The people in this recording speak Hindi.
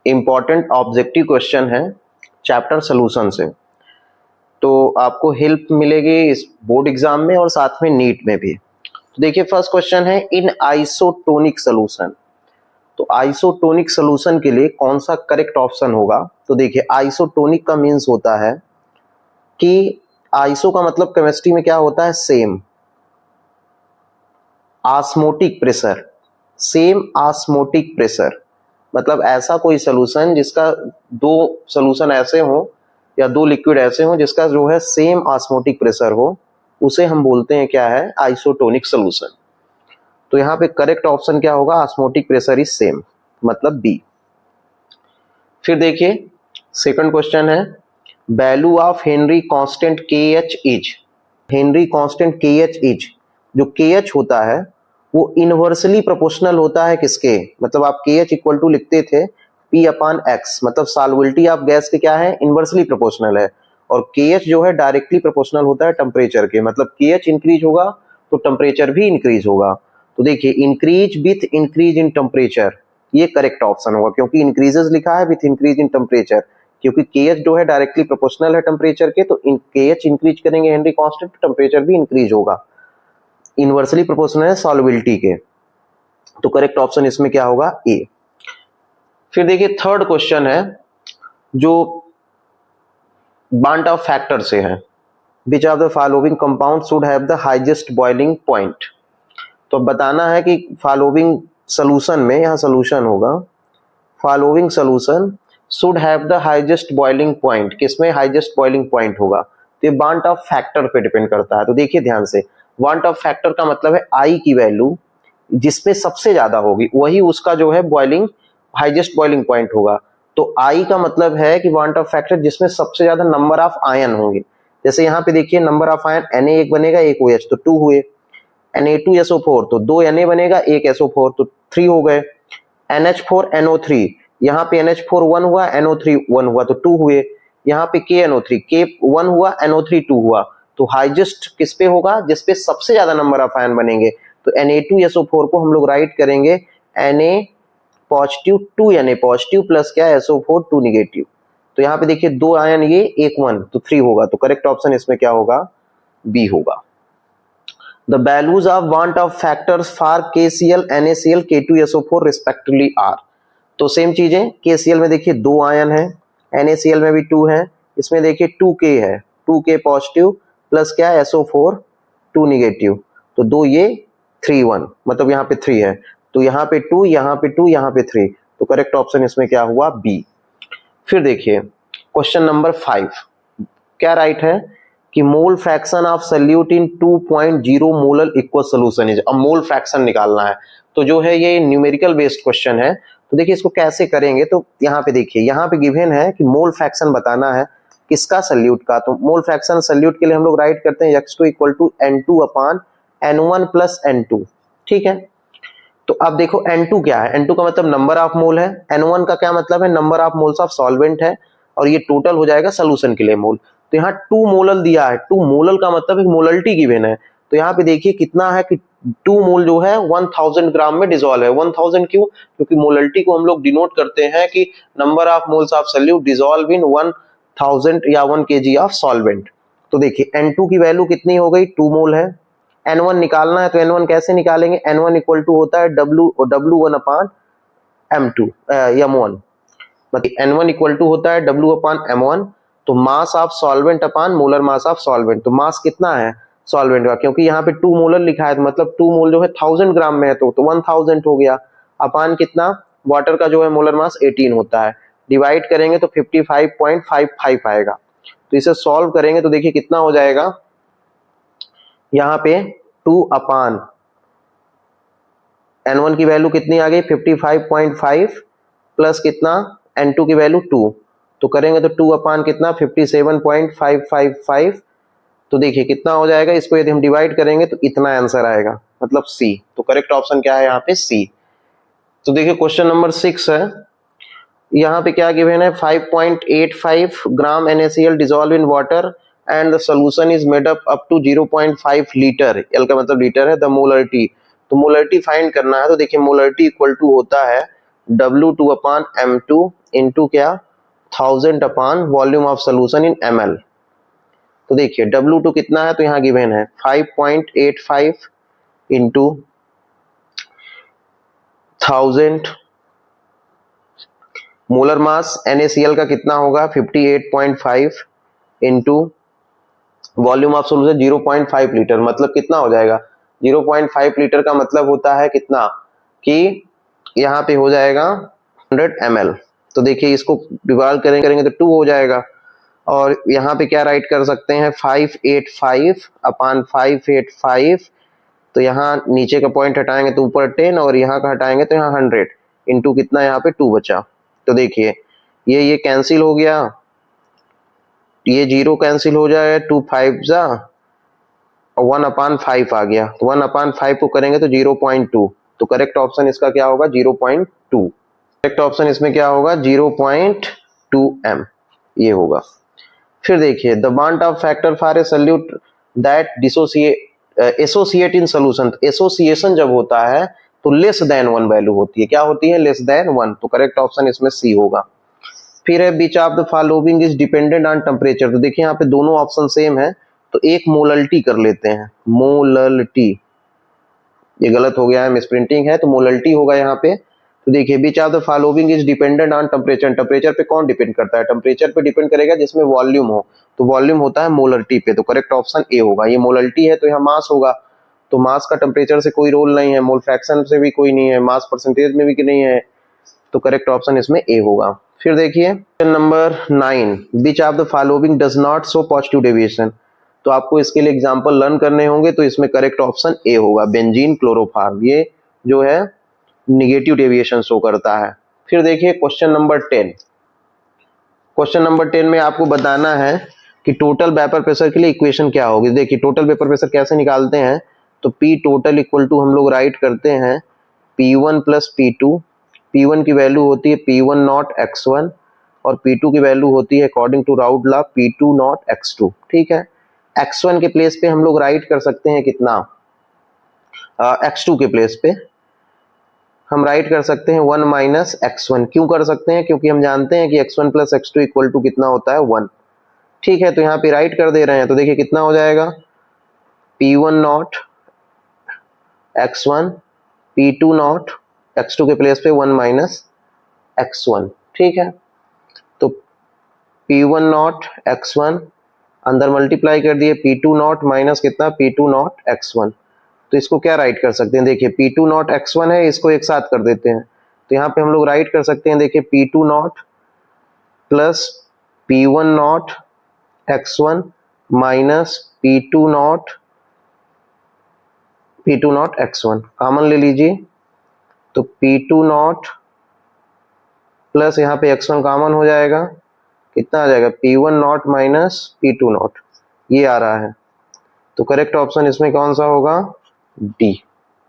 इंपॉर्टेंट ऑब्जेक्टिव क्वेश्चन है चैप्टर सॉल्यूशन से, तो आपको हेल्प मिलेगी इस बोर्ड एग्जाम में और साथ में नीट में भी। तो देखिए फर्स्ट क्वेश्चन है इन आइसोटोनिक सॉल्यूशन। तो आइसोटोनिक सॉल्यूशन के लिए कौन सा करेक्ट ऑप्शन होगा? तो देखिए आइसोटोनिक का मीन्स होता है कि आइसो का मतलब केमिस्ट्री में क्या होता है? Same. Osmotic pressure, same osmotic pressure मतलब ऐसा कोई सॉल्यूशन जिसका दो सॉल्यूशन ऐसे हो या दो लिक्विड ऐसे हो जिसका जो है सेम ऑस्मोटिक प्रेशर हो, उसे हम बोलते हैं क्या है? Isotonic solution. तो यहाँ पे करेक्ट ऑप्शन क्या होगा? ऑस्मोटिक प्रेशर इज सेम, मतलब बी। फिर देखिए सेकंड क्वेश्चन है वैल्यू ऑफ हेनरी कांस्टेंट के एच इज। हेनरी कांस्टेंट के एच इज, जो के एच होता है वो इनवर्सली प्रोपोर्शनल होता है किसके? मतलब आप के एच इक्वल टू लिखते थे P अपॉन एक्स, मतलब सॉल्युबिलिटी ऑफ गैस के क्या है? इनवर्सली प्रोपोर्शनल है। और के एच जो है डायरेक्टली प्रोपोर्शनल होता है टेम्परेचर के, मतलब के एच इंक्रीज होगा तो टेम्परेचर भी इंक्रीज होगा। तो देखिए increase with increase in temperature, ये करेक्ट ऑप्शन होगा क्योंकि इंक्रीजेस लिखा है विथ इंक्रीज इन टेम्परेचर, क्योंकि के एच जो है डायरेक्टली प्रोपोर्शनल है टेम्परेचर के, तो के एच इंक्रीज करेंगे हेनरी कांस्टेंट, टेम्परेचर भी इंक्रीज होगा। इनवर्सली प्रोपोर्शनल है सॉल्युबिलिटी के, तो करेक्ट ऑप्शन इसमें क्या होगा? ए। फिर देखिए थर्ड क्वेश्चन है जो बांट ऑफ फैक्टर से है, which of the following compound should have the highest boiling point. तो बताना है कि फॉलोइंग सॉल्यूशन में, यहाँ सॉल्यूशन होगा, following solution should have the highest boiling point, किसमें हाईएस्ट बॉइलिंग पॉइंट होगा? तो ये बांट ऑफ फैक्टर पे डिपेंड करता है। तो देखिए ध्यान से, वांट ऑफ फैक्टर का मतलब है आई की वैल्यू जिसमें सबसे ज्यादा होगी वही उसका जो है बॉइलिंग हाईएस्ट बॉइलिंग पॉइंट होगा। तो आई का मतलब है कि वांट ऑफ फैक्टर जिसमें सबसे ज्यादा नंबर ऑफ आयन होंगे। जैसे यहाँ पे देखिए नंबर ऑफ आयन Na एक बनेगा, एक OH तो 2 हुए, Na2SO4 तो 2 Na बनेगा, एक SO4 तो 3 हो गए, NH4NO3 यहाँ पे NH4 1 हुआ, NO3 1 हुआ तो 2 हुए, यहाँ पे KNO3 K 1 हुआ, NO3 2 हुआ। तो हाईएस्ट किस पे होगा? जिस पे सबसे ज्यादा नंबर ऑफ आयन बनेंगे। तो Na2SO4 को हम लोग राइट करेंगे Na positive 2 Na positive plus क्या? SO4 2 negative. तो यहाँ पे देखिए 2 आयन ये, एक 1 तो 3 होगा। तो करेक्ट ऑप्शन इसमें क्या होगा? बी होगा। The values of van't Hoff factors for KCl NaCl K2SO4 respectively are. तो सेम चीजें, KCl में देखिए 2 आयन है, NaCl में भी 2 है, इसमें देखिए 2K है, 2K पॉजिटिव प्लस क्या? SO4 2 निगेटिव, तो 2 ये 3 1, मतलब यहाँ पे 3 है, तो यहाँ पे 2, यहाँ पे 2, यहाँ पे 3, तो करेक्ट ऑप्शन इसमें क्या हुआ? बी। फिर देखिए क्वेश्चन नंबर 5 क्या राइट है कि mole fraction of solute in 2.0 molar equal solution is. अब मोल फ्रैक्शन निकालना है, तो जो है ये न्यूमेरिकल बेस्ड क्वेश्चन है। तो देखिए इसको कैसे करेंगे, तो यहाँ पे देखिए, यहाँ पे गिवन है कि मोल फ्रैक्शन बताना है किसका? सॉल्यूट का। तो मोल फ्रैक्शन सॉल्यूट के लिए हम लोग राइट करते हैं x2 equal to N2 upon N1 plus N2, ठीक है। तो अब देखो N2 क्या है? N2 का मतलब नंबर ऑफ मोल है, N1 का क्या मतलब है? Number of moles of solvent है, और ये टोटल हो जाएगा सोल्यूशन के लिए मोल। तो यहाँ 2 मोलल दिया है, 2 मोलल का मतलब एक मोलरिटी गिवन है। तो यहाँ पे देखिए कितना है कि 2 मोल जो है 1000 ग्राम में डिसॉल्व है। 1000 क्यों? क्योंकि मोलरिटी को हम लोग डिनोट करते हैं कि number of moles of solute dissolve in 1000 या 1 kg ऑफ सॉल्वेंट। तो देखिए N2 की वैल्यू कितनी हो गई? 2 मोल है। N1 निकालना है, तो N1 कैसे निकालेंगे? N1 इक्वल टू होता है W1 अपॉन M2 M1, मतलब N1 इक्वल टू होता है W अपॉन M1। तो mass of solvent upon molar mass of solvent, तो मास कितना है सॉल्वेंट का? क्योंकि यहाँ पे 2 मोलर लिखा है, तो मतलब 2 मोल जो है 1000 ग्राम में है, तो 1000 हो गया, अपॉन कितना? वाटर का जो है मोलर मास 18 होता है, डिवाइड करेंगे तो 55.55 आएगा। तो इसे सॉल्व करेंगे तो देखिए कितना हो जाएगा, यहाँ पे 2 अपॉन N1 की वैल्यू कितनी आ गई? 55.5 प्लस कितना? N2 की वैल्यू 2, तो करेंगे तो 2 अपॉन कितना? 57.555। तो देखिए कितना हो जाएगा, इसको यदि हम डिवाइड करेंगे तो इतना आंसर आएगा, मतलब सी। तो करेक्ट ऑप्शन क्या है यहाँ पे? सी। तो देखिए क्वेश्चन नंबर 6 है, यहाँ पे क्या गिवन है? 5.85 gram NaCl dissolve in water and the solution is made up to 0.5 litre, L का मतलब लीटर है, द मोलरिटी। तो मोलरिटी फाइंड करना है, तो देखिए मोलरिटी इक्वल टू होता है W2 अपान M2 इंटू क्या 1000 अपान volume of solution in ml। तो देखिए W2 कितना है, तो यहाँ गिवन है 5.85 इंटू 1000। मोलर मास NaCl का कितना होगा 58.5 into volume of solution 0.5 litre, मतलब कितना हो जाएगा 0.5 लीटर का मतलब होता है कितना कि यहाँ पे हो जाएगा 100 ml। तो देखिए इसको डिवाइड करेंगे तो 2 हो जाएगा, और यहाँ पे क्या राइट कर सकते हैं 585 अपान 585, तो यहाँ नीचे का पॉइंट हटाएंगे तो ऊपर 10 और यहाँ का हटाएंगे तो यहाँ 100 इंटू कितना यहाँ पे 2 बचा। तो देखिए ये कैंसिल हो गया, ये 0 कैंसिल हो जाएगा, 2 5 जा और 1 अपान 5 आ गया, तो 1 अपान 5 को करेंगे तो 0.2। तो करेक्ट ऑप्शन इसका क्या होगा 0.2। करेक्ट ऑप्शन इसमें क्या होगा 0.2 m, ये होगा। फिर देखिए द बांट of factor for a solute that associate in solution. Association जब होता है तो लेस देन 1 वैल्यू होती है, क्या होती है लेस देन 1। तो करेक्ट ऑप्शन इसमें सी होगा। फिर है which of the following is dependent on temperature. तो देखिए यहाँ पे दोनों ऑप्शन सेम है, तो एक मोलल्टी कर लेते हैं, मोलल्टी, ये गलत हो गया है मिसप्रिंटिंग है, तो मोलल्टी होगा यहाँ पे। तो देखिए which of the following is dependent on temperature. Temperature पे कौन डिपेंड करता है, टेम्परेचर पे डिपेंड करेगा जिसमें वॉल्यूम हो, तो वॉल्यूम होता है मोलल्टी पे। तो करेक्ट ऑप्शन ए होगा। ये मोलल्टी है तो यहाँ मास होगा, तो मास का टेम्परेचर से कोई रोल नहीं है, मोल फ्रैक्शन से भी कोई नहीं है, मास परसेंटेज में भी नहीं है, तो करेक्ट ऑप्शन इसमें ए होगा। फिर देखिए number 9, beach of the following does not show positive deviation. तो आपको इसके लिए एग्जांपल लर्न करने होंगे, तो इसमें करेक्ट ऑप्शन ए होगा, बेंजीन क्लोरोफॉर्म, ये जो है निगेटिव डेविएशन शो करता है। फिर देखिए क्वेश्चन नंबर 10। क्वेश्चन नंबर 10 में आपको बताना है कि टोटल वेपर प्रेशर के लिए इक्वेशन क्या होगी। देखिए टोटल वेपर प्रेशर कैसे निकालते हैं, तो P टोटल इक्वल टू हम लोग राइट करते हैं P1 प्लस P2। P1 की वैल्यू होती है P1 नॉट x1 और P2 की वैल्यू होती है according to Raoult law P2 naught x2। ठीक है, x1 के प्लेस पे हम लोग राइट कर सकते हैं कितना, x2 के प्लेस पे हम राइट कर सकते हैं 1 माइनस x1। क्यों कर सकते हैं, क्योंकि हम जानते हैं कि x1 plus x2 equal to कितना होता है 1। ठीक है, तो यहाँ पे राइट कर दे रहे हैं, तो देखिए कितना हो जाएगा P1 not x1 P2 naught x2 के प्लेस पे 1 माइनस x1। ठीक है, तो P1 नॉट x1 अंदर मल्टीप्लाई कर दिए, P2 नॉट माइनस कितना P2 नॉट x1। तो इसको क्या राइट कर सकते हैं, देखिए P2 नॉट x1 है, इसको एक साथ कर देते हैं, तो यहाँ पे हम लोग राइट कर सकते हैं, देखिए P2 not plus P1 not x1 minus P2 not x1, common ले लीजिए, तो P2 नॉट प्लस यहाँ पे x1 कॉमन हो जाएगा, कितना आ जाएगा P1 not minus P2 not, ये आ रहा है। तो करेक्ट ऑप्शन इसमें कौन सा होगा डी।